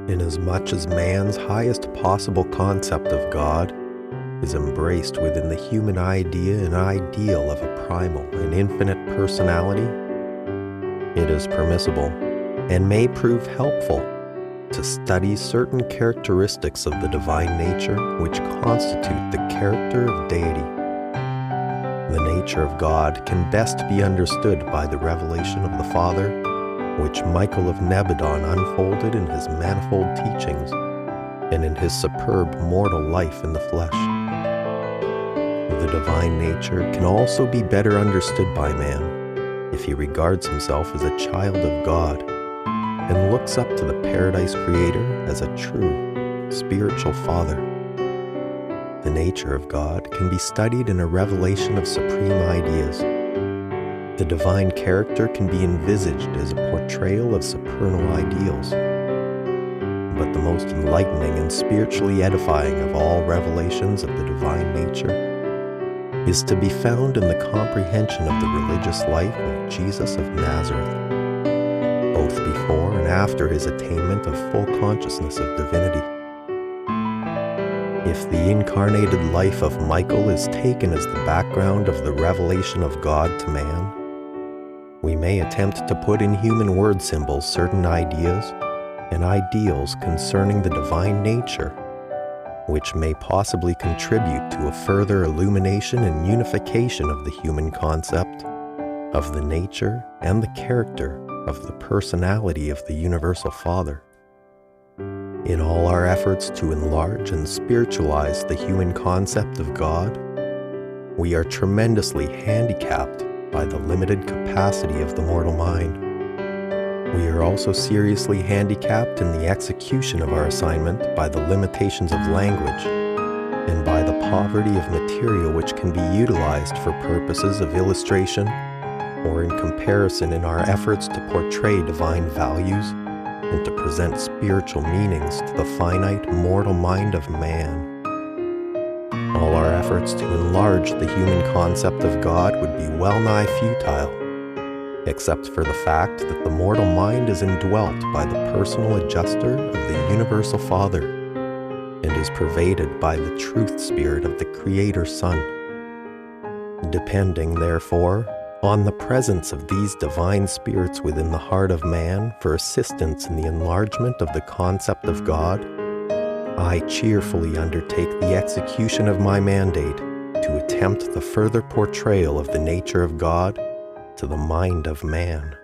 Inasmuch as man's highest possible concept of God is embraced within the human idea and ideal of a primal and infinite personality, it is permissible and may prove helpful to study certain characteristics of the divine nature which constitute the character of deity. The nature of God can best be understood by the revelation of the Father, which Michael of Nebadon unfolded in his manifold teachings and in his superb mortal life in the flesh. The divine nature can also be better understood by man if he regards himself as a child of God and looks up to the Paradise Creator as a true spiritual Father. The nature of God can be studied in a revelation of supreme ideas. The divine character can be envisaged as a portrayal of supernal ideals. But the most enlightening and spiritually edifying of all revelations of the divine nature is to be found in the comprehension of the religious life of Jesus of Nazareth, both before and after his attainment of full consciousness of divinity. If the incarnated life of Michael is taken as the background of the revelation of God to man, we may attempt to put in human word symbols certain ideas and ideals concerning the divine nature, which may possibly contribute to a further illumination and unification of the human concept of the nature and the character of the personality of the Universal Father. In all our efforts to enlarge and spiritualize the human concept of God, we are tremendously handicapped by the limited capacity of the mortal mind. We are also seriously handicapped in the execution of our assignment by the limitations of language and by the poverty of material which can be utilized for purposes of illustration or in comparison in our efforts to portray divine values and to present spiritual meanings to the finite mortal mind of man. All our efforts to enlarge the human concept of God would be well nigh futile, except for the fact that the mortal mind is indwelt by the personal adjuster of the Universal Father and is pervaded by the truth spirit of the Creator Son. Depending, therefore, on the presence of these divine spirits within the heart of man for assistance in the enlargement of the concept of God, I cheerfully undertake the execution of my mandate to attempt the further portrayal of the nature of God to the mind of man.